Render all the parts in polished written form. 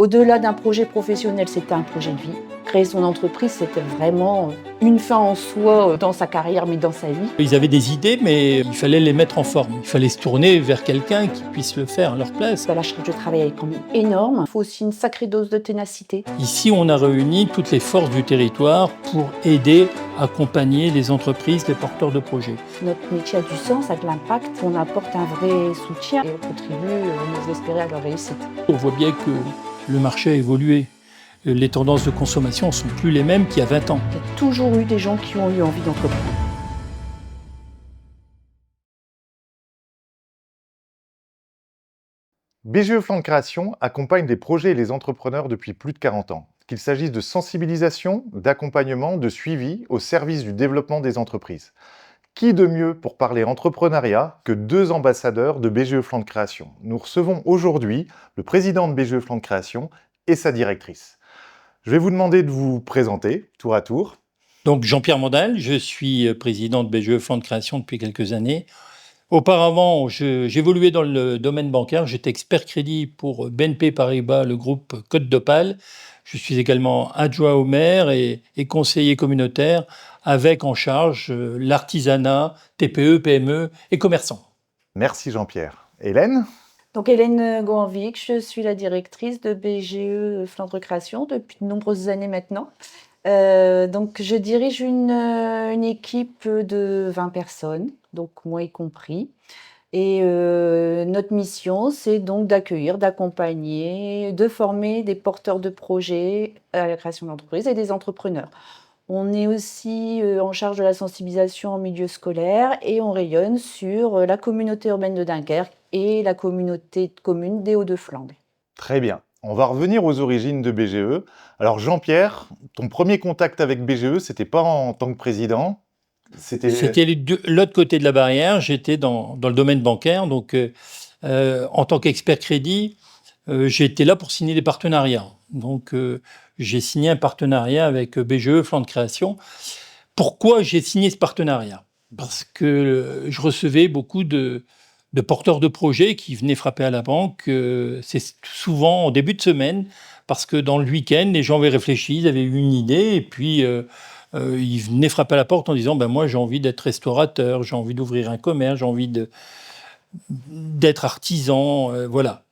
Au-delà d'un projet professionnel, c'était un projet de vie. Créer son entreprise, c'était vraiment une fin en soi dans sa carrière, mais dans sa vie. Ils avaient des idées, mais il fallait les mettre en forme. Il fallait se tourner vers quelqu'un qui puisse le faire à leur place. La charge de travail est quand même énorme. Il faut aussi une sacrée dose de ténacité. Ici, on a réuni toutes les forces du territoire pour aider, accompagner les entreprises, les porteurs de projets. Notre métier a du sens, a de l'impact. On apporte un vrai soutien et on contribue, on ose espérer, à leur réussite. On voit bien que le marché a évolué. Les tendances de consommation ne sont plus les mêmes qu'il y a 20 ans. Il y a toujours eu des gens qui ont eu envie d'entreprendre. BGE Flanc de Création accompagne les projets et les entrepreneurs depuis plus de 40 ans. Qu'il s'agisse de sensibilisation, d'accompagnement, de suivi au service du développement des entreprises. Qui de mieux pour parler entrepreneuriat que deux ambassadeurs de BGE Flanc de Création? Nous recevons aujourd'hui le président de BGE Flanc de Création et sa directrice. Je vais vous demander de vous présenter tour à tour. Donc Jean-Pierre Mandal, je suis président de BGE Flanc de Création depuis quelques années. Auparavant, j'évoluais dans le domaine bancaire. J'étais expert crédit pour BNP Paribas, le groupe Côte d'Opale. Je suis également adjoint au maire et conseiller communautaire avec en charge l'artisanat, TPE, PME et commerçants. Merci Jean-Pierre. Hélène? Donc Hélène Goanvic, je suis la directrice de BGE Flandre Création depuis de nombreuses années maintenant. Donc je dirige une équipe de 20 personnes, donc moi y compris. Et notre mission, c'est donc d'accueillir, d'accompagner, de former des porteurs de projets à la création d'entreprises et des entrepreneurs. On est aussi en charge de la sensibilisation en milieu scolaire et on rayonne sur la communauté urbaine de Dunkerque et la communauté de communes des Hauts-de-Flandre. Très bien. On va revenir aux origines de BGE. Alors Jean-Pierre, ton premier contact avec BGE, c'était pas en tant que président? C'était l'autre côté de la barrière. J'étais dans le domaine bancaire. Donc, en tant qu'expert crédit, j'étais là pour signer des partenariats. Donc, j'ai signé un partenariat avec BGE Flanc de Création. Pourquoi j'ai signé ce partenariat? Parce que je recevais beaucoup de porteurs de projets qui venaient frapper à la banque. C'est souvent en début de semaine, parce que dans le week-end, les gens avaient réfléchi, ils avaient eu une idée, et puis ils venaient frapper à la porte en disant ben, « moi j'ai envie d'être restaurateur, j'ai envie d'ouvrir un commerce, j'ai envie d'être artisan, voilà ».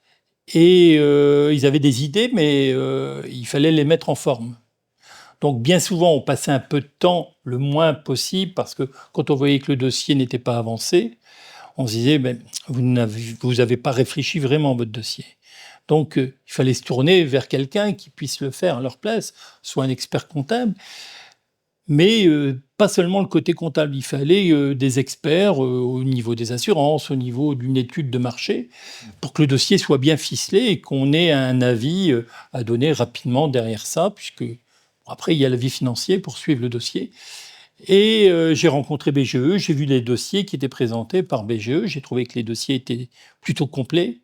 Et ils avaient des idées, mais il fallait les mettre en forme. Donc bien souvent, on passait un peu de temps, le moins possible, parce que quand on voyait que le dossier n'était pas avancé, on se disait ben, vous n'avez pas réfléchi vraiment à votre dossier. Donc il fallait se tourner vers quelqu'un qui puisse le faire à leur place, soit un expert comptable, mais pas seulement le côté comptable. Il fallait des experts au niveau des assurances, au niveau d'une étude de marché, pour que le dossier soit bien ficelé et qu'on ait un avis à donner rapidement derrière ça, puisque après, il y a l'avis financier pour suivre le dossier. Et j'ai rencontré BGE, j'ai vu les dossiers qui étaient présentés par BGE, j'ai trouvé que les dossiers étaient plutôt complets.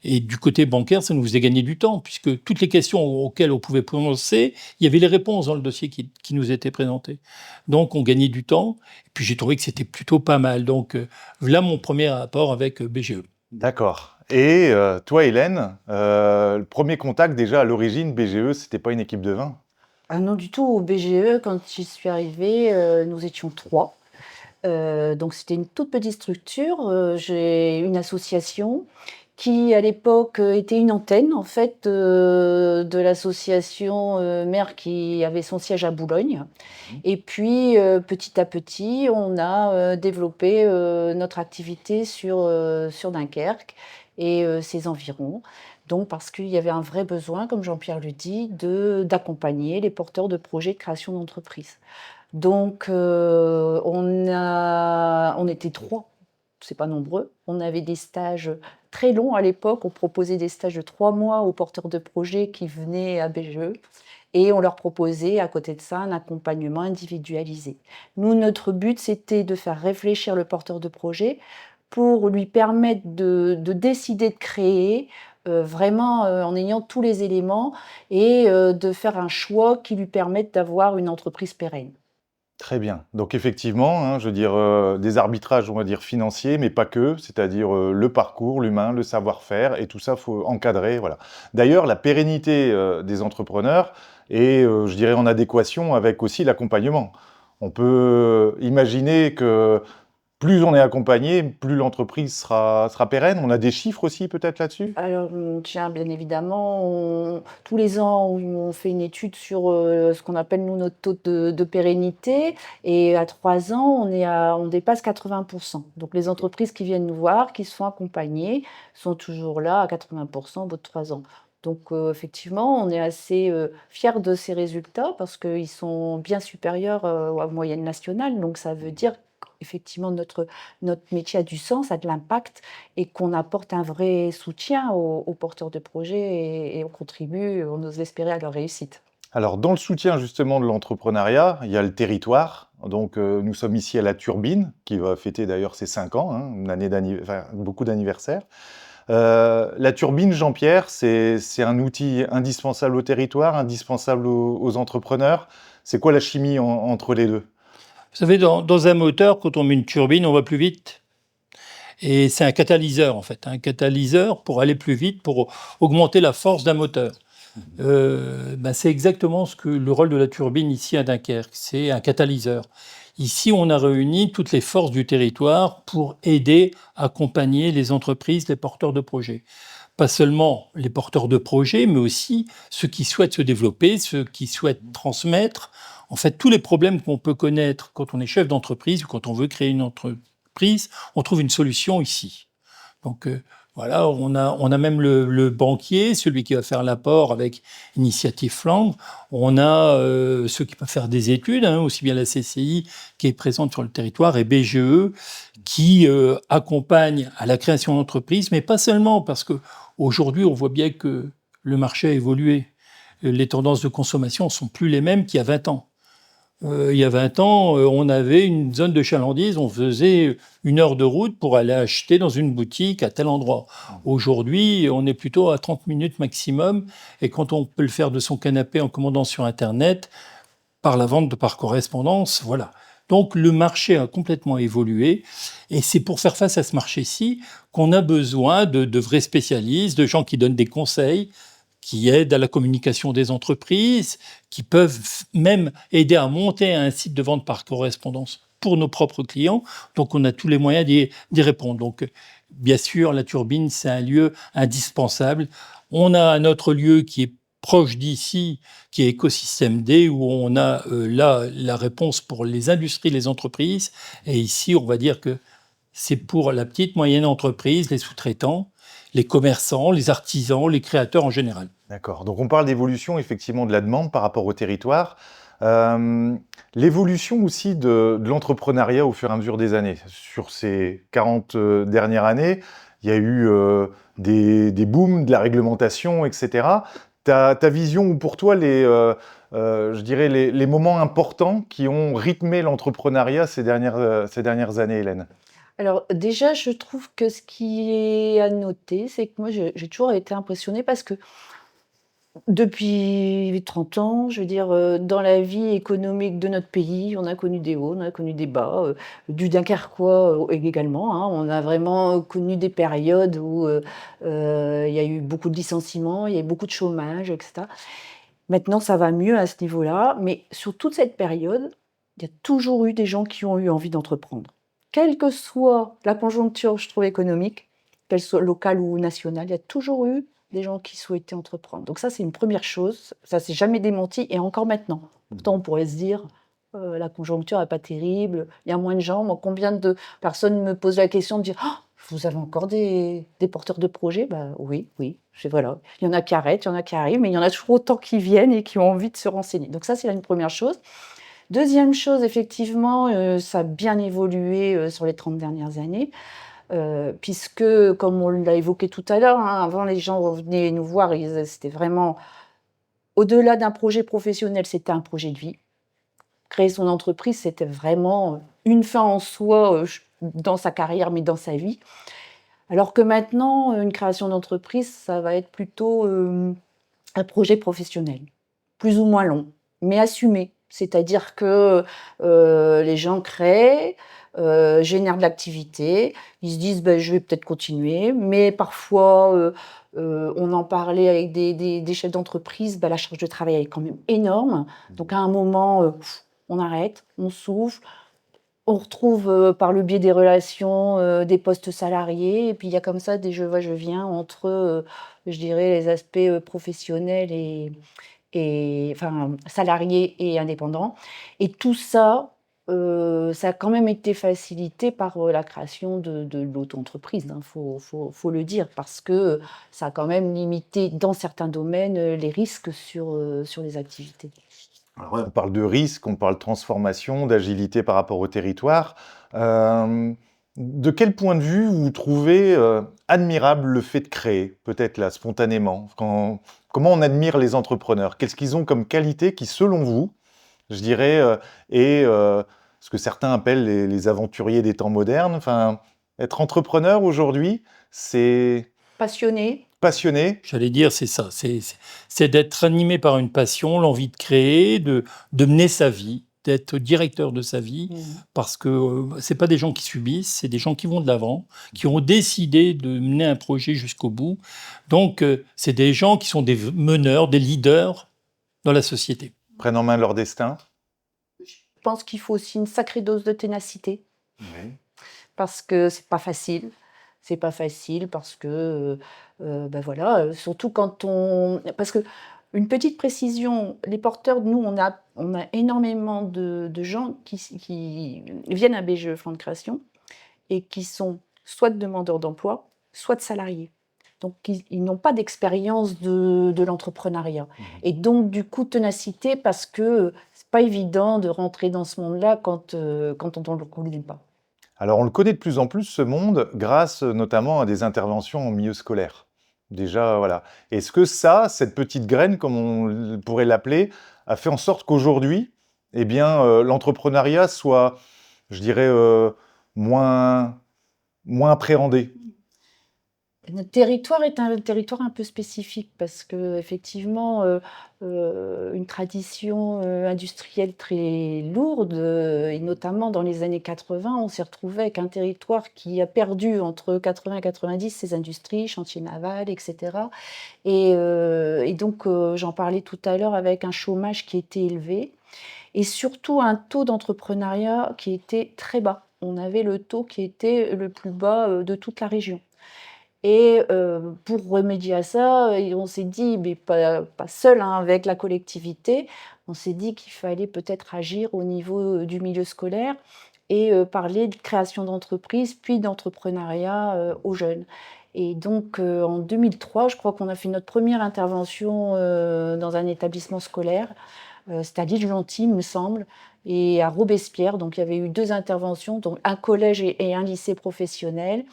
Et du côté bancaire, ça nous faisait gagner du temps, puisque toutes les questions auxquelles on pouvait prononcer, il y avait les réponses dans le dossier qui nous étaient présentées. Donc on gagnait du temps, et puis j'ai trouvé que c'était plutôt pas mal. Donc voilà mon premier rapport avec BGE. D'accord. Et toi Hélène, le premier contact déjà à l'origine, BGE, c'était pas une équipe de 20? Ah non du tout, au BGE, quand j'y suis arrivée, nous étions 3. Donc c'était une toute petite structure. J'ai une association qui, à l'époque, était une antenne, en fait, de l'association mère qui avait son siège à Boulogne. Et puis, petit à petit, on a développé notre activité sur Dunkerque et ses environs. Donc, parce qu'il y avait un vrai besoin, comme Jean-Pierre le dit, d'accompagner les porteurs de projets de création d'entreprise. Donc, on était 3, c'est pas nombreux. On avait des stages très longs à l'époque. On proposait des stages de 3 mois aux porteurs de projets qui venaient à BGE et on leur proposait à côté de ça un accompagnement individualisé. Nous, notre but, c'était de faire réfléchir le porteur de projet pour lui permettre de décider de créer vraiment en ayant tous les éléments et de faire un choix qui lui permette d'avoir une entreprise pérenne. Très bien. Donc effectivement, hein, je veux dire, des arbitrages, on va dire, financiers, mais pas que, c'est-à-dire, le parcours, l'humain, le savoir-faire et tout ça, faut encadrer, voilà. D'ailleurs, la pérennité, des entrepreneurs est, je dirais, en adéquation avec aussi l'accompagnement. On peut imaginer que plus on est accompagné, plus l'entreprise sera pérenne. On a des chiffres aussi peut-être là-dessus? Alors, on tient bien évidemment, tous les ans, on fait une étude sur ce qu'on appelle, nous, notre taux de pérennité. Et à 3 ans, on dépasse 80%. Donc, les entreprises qui viennent nous voir, qui se font accompagner, sont toujours là à 80% au bout de 3 ans. Donc, effectivement, on est assez fiers de ces résultats parce qu'ils sont bien supérieurs à la moyenne nationale. Donc, ça veut dire qu'effectivement, notre métier a du sens, a de l'impact et qu'on apporte un vrai soutien aux porteurs de projets et on contribue, on ose espérer, à leur réussite. Alors, dans le soutien justement de l'entrepreneuriat, il y a le territoire. Donc, nous sommes ici à la Turbine, qui va fêter d'ailleurs ses 5 ans, hein, une année enfin, beaucoup d'anniversaires. La Turbine, Jean-Pierre, c'est un outil indispensable au territoire, indispensable aux entrepreneurs. C'est quoi la chimie entre les deux? Vous savez, dans un moteur, quand on met une turbine, on va plus vite. Et c'est un catalyseur, en fait. Un catalyseur pour aller plus vite, pour augmenter la force d'un moteur. C'est exactement le rôle de la turbine ici à Dunkerque. C'est un catalyseur. Ici, on a réuni toutes les forces du territoire pour aider, accompagner les entreprises, les porteurs de projets. Pas seulement les porteurs de projets, mais aussi ceux qui souhaitent se développer, ceux qui souhaitent transmettre. En fait, tous les problèmes qu'on peut connaître quand on est chef d'entreprise ou quand on veut créer une entreprise, on trouve une solution ici. Donc voilà, on a même le banquier, celui qui va faire l'apport avec Initiative Flandre. On a ceux qui peuvent faire des études, hein, aussi bien la CCI qui est présente sur le territoire et BGE qui accompagne à la création d'entreprises, mais pas seulement, parce qu'aujourd'hui on voit bien que le marché a évolué. Les tendances de consommation ne sont plus les mêmes qu'il y a 20 ans. Il y a 20 ans, on avait une zone de chalandise, on faisait 1 heure de route pour aller acheter dans une boutique à tel endroit. Aujourd'hui, on est plutôt à 30 minutes maximum, et quand on peut le faire de son canapé en commandant sur Internet, par la vente par correspondance, voilà. Donc le marché a complètement évolué, et c'est pour faire face à ce marché-ci qu'on a besoin de vrais spécialistes, de gens qui donnent des conseils, qui aident à la communication des entreprises, qui peuvent même aider à monter un site de vente par correspondance pour nos propres clients. Donc, on a tous les moyens d'y répondre. Donc, bien sûr, la Turbine, c'est un lieu indispensable. On a un autre lieu qui est proche d'ici, qui est Écosystème D, où on a là la réponse pour les industries, les entreprises. Et ici, on va dire que c'est pour la petite, moyenne entreprise, les sous-traitants, les commerçants, les artisans, les créateurs en général. D'accord. Donc on parle d'évolution effectivement de la demande par rapport au territoire. L'évolution aussi de l'entrepreneuriat au fur et à mesure des années. Sur ces 40 dernières années, il y a eu des booms de la réglementation, etc. Ta vision ou pour toi je dirais les moments importants qui ont rythmé l'entrepreneuriat ces dernières années, Hélène? Alors déjà, je trouve que ce qui est à noter, c'est que moi, j'ai toujours été impressionnée parce que depuis 30 ans, je veux dire, dans la vie économique de notre pays, on a connu des hauts, on a connu des bas, du Dunkerquois, également, hein. On a vraiment connu des périodes où, il y a eu beaucoup de licenciements, il y a eu beaucoup de chômage, et cetera. Maintenant, ça va mieux à ce niveau-là, mais sur toute cette période, il y a toujours eu des gens qui ont eu envie d'entreprendre. Quelle que soit la conjoncture, je trouve, économique, qu'elle soit locale ou nationale, il y a toujours eu des gens qui souhaitaient entreprendre. Donc ça, c'est une première chose, ça s'est jamais démenti et encore maintenant. Pourtant, on pourrait se dire, la conjoncture n'est pas terrible, il y a moins de gens. Moi, combien de personnes me posent la question de dire: «Ah, vous avez encore des porteurs de projets?» Bah oui, oui, voilà. Il y en a qui arrêtent, il y en a qui arrivent, mais il y en a toujours autant qui viennent et qui ont envie de se renseigner. Donc ça, c'est une première chose. Deuxième chose, effectivement, ça a bien évolué, sur les 30 dernières années, puisque comme on l'a évoqué tout à l'heure, hein, avant les gens venaient nous voir, c'était vraiment au-delà d'un projet professionnel, c'était un projet de vie. Créer son entreprise, c'était vraiment une fin en soi, dans sa carrière, mais dans sa vie. Alors que maintenant, une création d'entreprise, ça va être plutôt, un projet professionnel, plus ou moins long, mais assumé. C'est-à-dire que les gens créent, génèrent de l'activité, ils se disent ben, je vais peut-être continuer, mais parfois on en parlait avec des chefs d'entreprise, ben, la charge de travail elle est quand même énorme. Donc à un moment, on arrête, on souffle. On retrouve par le biais des relations des postes salariés, et puis il y a comme ça des je-viens entre, je dirais, les aspects professionnels enfin, salariés et indépendants. Et tout ça, ça a quand même été facilité par la création de l'auto-entreprise, hein, faut le dire, parce que ça a quand même limité, dans certains domaines, les risques sur les activités. Alors, on parle de risque, on parle de transformation, d'agilité par rapport au territoire. De quel point de vue vous trouvez admirable le fait de créer, peut-être là, spontanément? Comment on admire les entrepreneurs? Qu'est-ce qu'ils ont comme qualité qui, selon vous, je dirais, est ce que certains appellent les aventuriers des temps modernes? Enfin, être entrepreneur aujourd'hui, c'est Passionné. passionné. J'allais dire, c'est ça. C'est d'être animé par une passion, l'envie de créer, de mener sa vie, d'être directeur de sa vie, parce que c'est pas des gens qui subissent, c'est des gens qui vont de l'avant, qui ont décidé de mener un projet jusqu'au bout. Donc, c'est des gens qui sont des meneurs, des leaders dans la société. Prennent en main leur destin. Je pense qu'il faut aussi une sacrée dose de ténacité, parce que c'est pas facile. C'est pas facile parce que, ben voilà, surtout quand on... Parce que, une petite précision, les porteurs, nous, on a énormément de gens qui viennent à BGE Flandre Création et qui sont soit demandeurs d'emploi, soit de salariés. Donc, ils n'ont pas d'expérience de l'entrepreneuriat. Et donc, du coup, ténacité, parce que c'est pas évident de rentrer dans ce monde-là quand on ne le connaît pas. Alors, on le connaît de plus en plus, ce monde, grâce notamment à des interventions en milieu scolaire. Déjà, voilà. Est-ce que ça, cette petite graine, comme on pourrait l'appeler, a fait en sorte qu'aujourd'hui, eh bien, l'entrepreneuriat soit, je dirais, moins appréhendé? Notre territoire est un territoire un peu spécifique parce qu'effectivement, une tradition industrielle très lourde, et notamment dans les années 80, on s'est retrouvé avec un territoire qui a perdu entre 80 et 90 ses industries, chantiers navals, etc. Et donc, j'en parlais tout à l'heure, avec un chômage qui était élevé et surtout un taux d'entrepreneuriat qui était très bas. On avait le taux qui était le plus bas de toute la région. Et pour remédier à ça, on s'est dit, mais pas seul, hein, avec la collectivité, on s'est dit qu'il fallait peut-être agir au niveau du milieu scolaire et parler de création d'entreprise, puis d'entrepreneuriat aux jeunes. Et donc en 2003, je crois qu'on a fait notre première intervention dans un établissement scolaire. C'était à l'Île-Gentil, me semble, et à Robespierre. Donc il y avait eu 2 interventions, donc un collège et un lycée professionnel.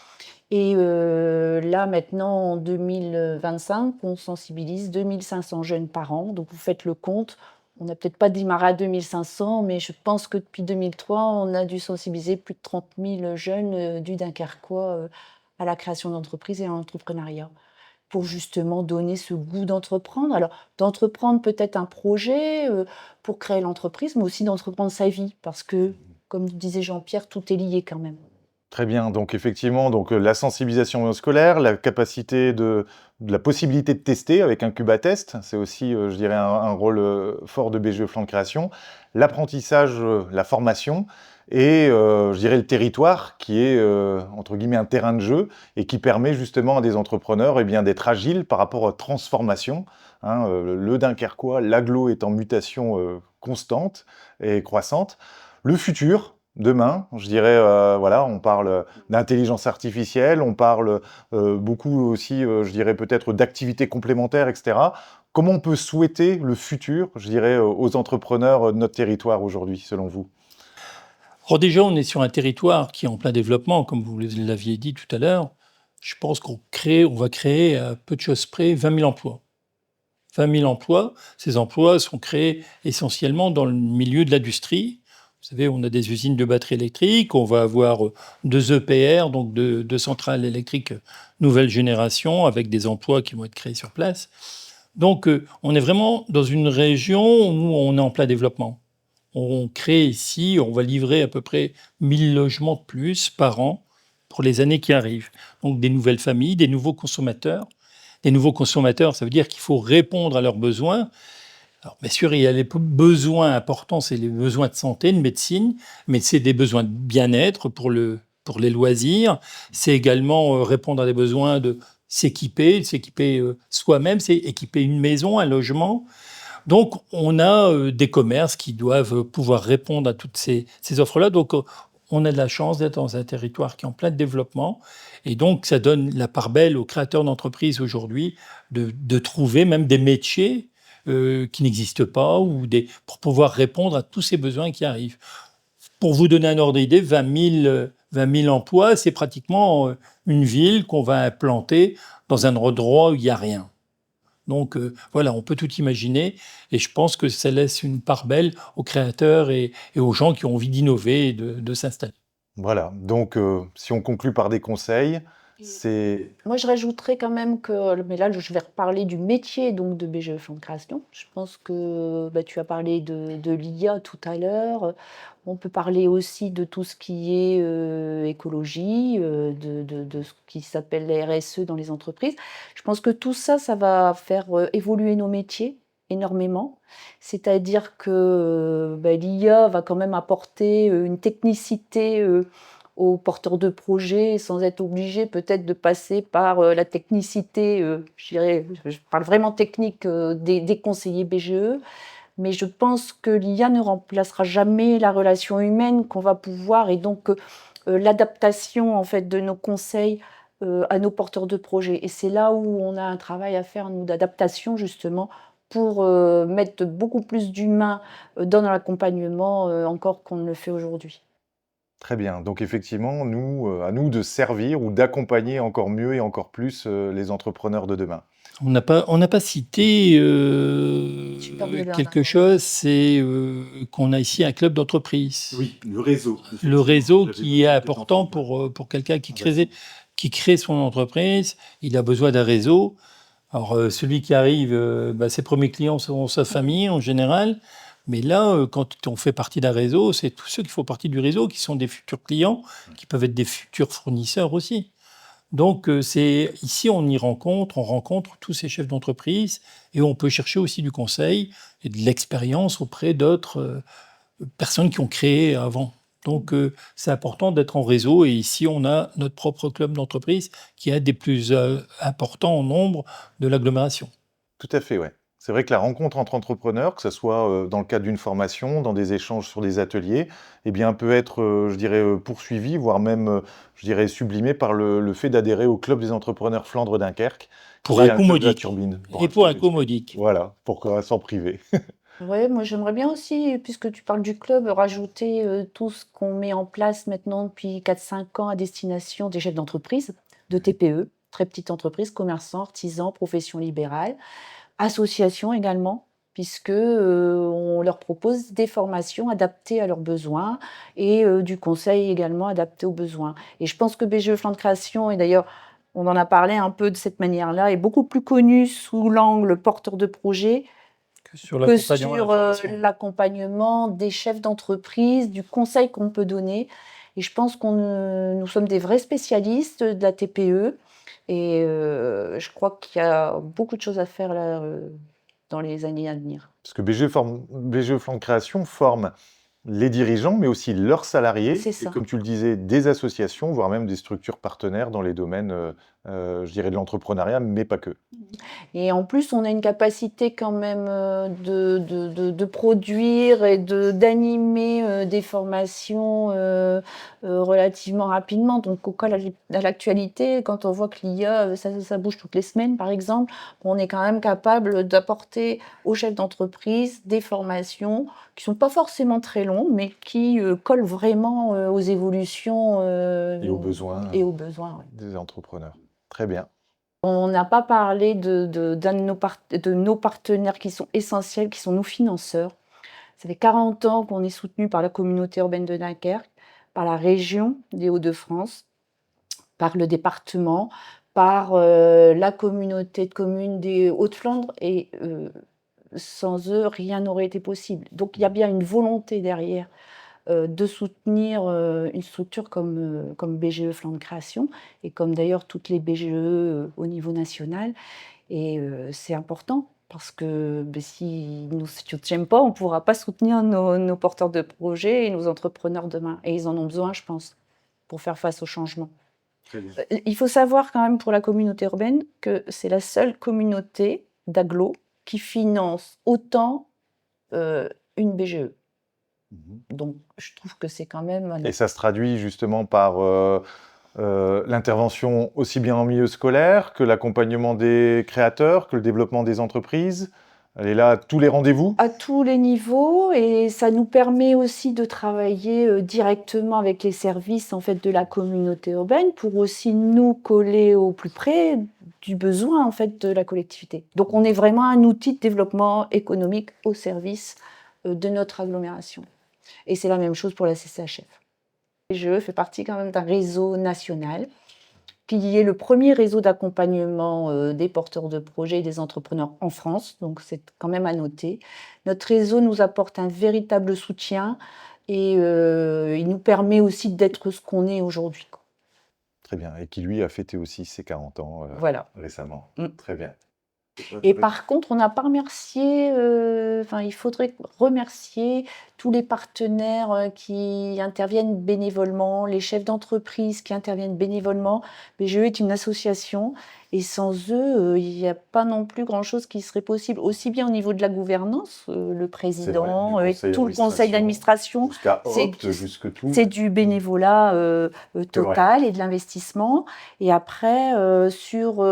Et là, maintenant, en 2025, on sensibilise 2500 jeunes par an. Donc, vous faites le compte. On n'a peut-être pas démarré à 2500, mais je pense que depuis 2003, on a dû sensibiliser plus de 30 000 jeunes du Dunkerquois à la création d'entreprises et à l'entrepreneuriat, pour justement donner ce goût d'entreprendre. Alors, d'entreprendre peut-être un projet pour créer l'entreprise, mais aussi d'entreprendre sa vie, parce que, comme disait Jean-Pierre, tout est lié quand même. Très bien. Donc, effectivement, la sensibilisation scolaire, la capacité la possibilité de tester avec un Cubatest, c'est aussi, je dirais, un rôle fort de BGE Flandre Création. L'apprentissage, la formation et, je dirais, le territoire qui est, entre guillemets, un terrain de jeu et qui permet justement à des entrepreneurs, eh bien, d'être agiles par rapport aux transformations. Hein, le Dunkerquois, l'agglo est en mutation constante et croissante. Le futur, demain, je dirais, voilà, on parle d'intelligence artificielle, on parle beaucoup aussi, je dirais peut-être d'activités complémentaires, etc. Comment on peut souhaiter le futur, je dirais, aux entrepreneurs de notre territoire aujourd'hui, selon vous? Alors déjà, on est sur un territoire qui est en plein développement, comme vous l'aviez dit tout à l'heure. Je pense qu'on va créer à peu de choses près 20 000 emplois. 20 000 emplois, ces emplois sont créés essentiellement dans le milieu de l'industrie. Vous savez, on a des usines de batteries électriques, on va avoir 2 EPR, donc 2 centrales électriques nouvelle génération, avec des emplois qui vont être créés sur place. Donc, on est vraiment dans une région où on est en plein développement. on crée ici, on va livrer à peu près 1000 logements de plus par an pour les années qui arrivent. Donc des nouvelles familles, des nouveaux consommateurs. Des nouveaux consommateurs, ça veut dire qu'il faut répondre à leurs besoins. Alors, bien sûr, il y a les besoins importants, c'est les besoins de santé, de médecine, mais c'est des besoins de bien-être pour les loisirs. C'est également répondre à des besoins de s'équiper soi-même, c'est équiper une maison, un logement. Donc, on a des commerces qui doivent pouvoir répondre à toutes ces offres-là. Donc, on a de la chance d'être dans un territoire qui est en plein développement. Et donc, ça donne la part belle aux créateurs d'entreprises aujourd'hui de trouver même des métiers qui n'existent pas pour pouvoir répondre à tous ces besoins qui arrivent. Pour vous donner un ordre d'idée, 20 000 emplois, c'est pratiquement une ville qu'on va implanter dans un endroit où il n'y a rien. Donc voilà, on peut tout imaginer et je pense que ça laisse une part belle aux créateurs et aux gens qui ont envie d'innover et de s'installer. Voilà, donc si on conclut par des conseils, c'est... Moi, je rajouterais quand même que, mais là, je vais reparler du métier donc de BGE Fonds de Création. Je pense que tu as parlé de l'IA tout à l'heure. On peut parler aussi de tout ce qui est écologie, de ce qui s'appelle la RSE dans les entreprises. Je pense que tout ça, ça va faire évoluer nos métiers énormément. C'est-à-dire que l'IA va quand même apporter une technicité aux porteurs de projets sans être obligé peut-être de passer par la technicité, je dirais, je parle vraiment technique des conseillers BGE, mais je pense que l'IA ne remplacera jamais la relation humaine qu'on va pouvoir et donc l'adaptation en fait de nos conseils à nos porteurs de projets. Et c'est là où on a un travail à faire, nous, d'adaptation justement pour mettre beaucoup plus d'humains dans l'accompagnement encore qu'on ne le fait aujourd'hui. Très bien. Donc effectivement, à nous de servir ou d'accompagner encore mieux et encore plus les entrepreneurs de demain. On n'a pas cité Super de quelque chose, c'est qu'on a ici un club d'entreprise. Oui, le réseau. Le réseau J'avais qui est peut-être important entendu. pour quelqu'un qui Ah, vas-y. qui crée son entreprise, il a besoin d'un réseau. Alors, celui qui arrive, ses premiers clients seront sa famille en général. Mais là, quand on fait partie d'un réseau, c'est tous ceux qui font partie du réseau qui sont des futurs clients, qui peuvent être des futurs fournisseurs aussi. Donc, ici, on rencontre tous ces chefs d'entreprise et on peut chercher aussi du conseil et de l'expérience auprès d'autres personnes qui ont créé avant. Donc, c'est important d'être en réseau et ici, on a notre propre club d'entreprise qui est un des plus importants en nombre de l'agglomération. Tout à fait, ouais. C'est vrai que la rencontre entre entrepreneurs, que ce soit dans le cadre d'une formation, dans des échanges sur des ateliers, eh bien, peut être, je dirais, poursuivie, voire même, je dirais, sublimée par le fait d'adhérer au Club des entrepreneurs Flandre-Dunkerque, Pour qui est un un coût club de la modique. turbine. Et pour un coût modique. Voilà, pour s'en priver. Ouais, moi j'aimerais bien aussi, puisque tu parles du club, rajouter tout ce qu'on met en place maintenant depuis 4-5 ans à destination des chefs d'entreprise, de TPE, très petites entreprises, commerçants, artisans, professions libérales, associations également, puisque on leur propose des formations adaptées à leurs besoins et du conseil également adapté aux besoins. Et je pense que BGE Flandre Création, et d'ailleurs on en a parlé un peu de cette manière-là, est beaucoup plus connu sous l'angle porteur de projet Sur que l'accompagnement et la sur formation. l'accompagnement des chefs d'entreprise, du conseil qu'on peut donner. Et je pense nous sommes des vrais spécialistes de la TPE. Et je crois qu'il y a beaucoup de choses à faire là, dans les années à venir. Parce que BGE Flandre Création forme les dirigeants, mais aussi leurs salariés, C'est et ça. comme tu le disais, des associations, voire même des structures partenaires dans les domaines, je dirais, de l'entrepreneuriat, mais pas que. Et en plus, on a une capacité quand même de produire et d'animer des formations relativement rapidement. Donc, au cas à l'actualité, quand on voit que l'IA, ça bouge toutes les semaines, par exemple, on est quand même capable d'apporter aux chefs d'entreprise des formations qui sont pas forcément très longues, mais qui collent vraiment aux évolutions Et aux besoins et aux besoins. Ouais. des entrepreneurs. Très bien. On n'a pas parlé d'un de nos partenaires qui sont essentiels, qui sont nos financeurs. Ça fait 40 ans qu'on est soutenu par la communauté urbaine de Dunkerque, par la région des Hauts-de-France, par le département, par la communauté de communes des Hauts-de-Flandre et sans eux, rien n'aurait été possible. Donc il y a bien une volonté derrière de soutenir une structure comme BGE Flandre Création, et comme d'ailleurs toutes les BGE au niveau national. Et c'est important, parce que si nous ne soutiennent pas, on ne pourra pas soutenir nos porteurs de projets et nos entrepreneurs demain. Et ils en ont besoin, je pense, pour faire face au changement. Il faut savoir quand même pour la communauté urbaine que c'est la seule communauté d'agglo qui finance autant une BGE. Donc je trouve que c'est quand même... Et ça se traduit justement par l'intervention aussi bien en milieu scolaire que l'accompagnement des créateurs, que le développement des entreprises. Elle est là à tous les rendez-vous? À tous les niveaux, et ça nous permet aussi de travailler directement avec les services en fait, de la communauté urbaine pour aussi nous coller au plus près du besoin en fait, de la collectivité. Donc on est vraiment un outil de développement économique au service de notre agglomération. Et c'est la même chose pour la CCHF. Je fais partie quand même d'un réseau national qui est le premier réseau d'accompagnement des porteurs de projets et des entrepreneurs en France, donc c'est quand même à noter. Notre réseau nous apporte un véritable soutien et il nous permet aussi d'être ce qu'on est aujourd'hui. Très bien, et qui lui a fêté aussi ses 40 ans Voilà. récemment. Mm. Très bien. Et par contre, on n'a pas remercié, il faudrait remercier tous les partenaires qui interviennent bénévolement, les chefs d'entreprise qui interviennent bénévolement. BGE est une association et sans eux, il n'y a pas non plus grand-chose qui serait possible, aussi bien au niveau de la gouvernance, le président et tout le conseil d'administration. Jusqu'à Opte, jusque tout. C'est du bénévolat total et de l'investissement. Et après, sur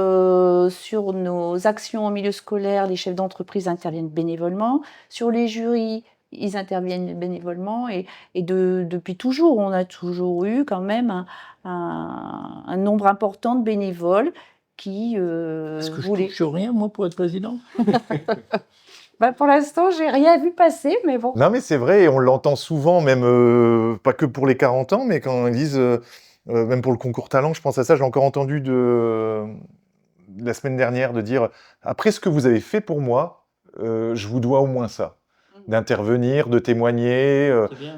nos actions en milieu scolaire, les chefs d'entreprise interviennent bénévolement. Sur les jurys, ils interviennent bénévolement. Et depuis toujours, on a toujours eu quand même un nombre important de bénévoles qui Est-ce que voulaient... je touche rien, moi, pour être président? Pour l'instant, j'ai rien vu passer, mais bon. Non, mais c'est vrai, et on l'entend souvent, même pas que pour les 40 ans, mais quand ils disent, même pour le concours talent, je pense à ça, j'ai encore entendu la semaine dernière de dire « Après ce que vous avez fait pour moi, je vous dois au moins ça. » D'intervenir, de témoigner,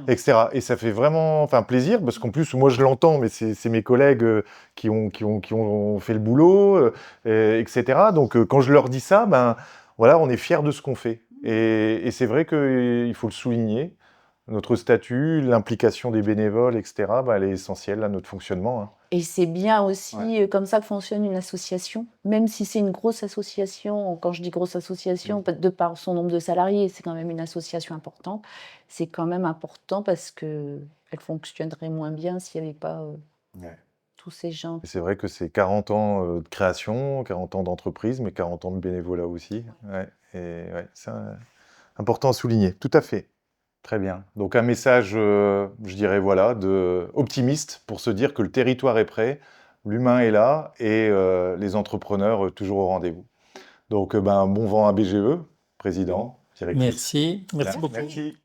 etc. Et ça fait vraiment plaisir, parce qu'en plus, moi je l'entends, mais c'est mes collègues qui ont fait le boulot, etc. Donc quand je leur dis ça, voilà, on est fiers de ce qu'on fait. Et c'est vrai qu'il faut le souligner. Notre statut, l'implication des bénévoles, etc., elle est essentielle à notre fonctionnement. Hein. Et c'est bien aussi comme ça que fonctionne une association, même si c'est une grosse association. Quand je dis grosse association, de par son nombre de salariés, c'est quand même une association importante. C'est quand même important parce qu'elle fonctionnerait moins bien s'il n'y avait pas tous ces gens. C'est vrai que c'est 40 ans de création, 40 ans d'entreprise, mais 40 ans de bénévolat aussi. C'est important à souligner, tout à fait. Très bien. Donc un message, je dirais, voilà, optimiste pour se dire que le territoire est prêt, l'humain est là et les entrepreneurs toujours au rendez-vous. Donc bon vent à BGE, président, directrice. Merci beaucoup. Merci.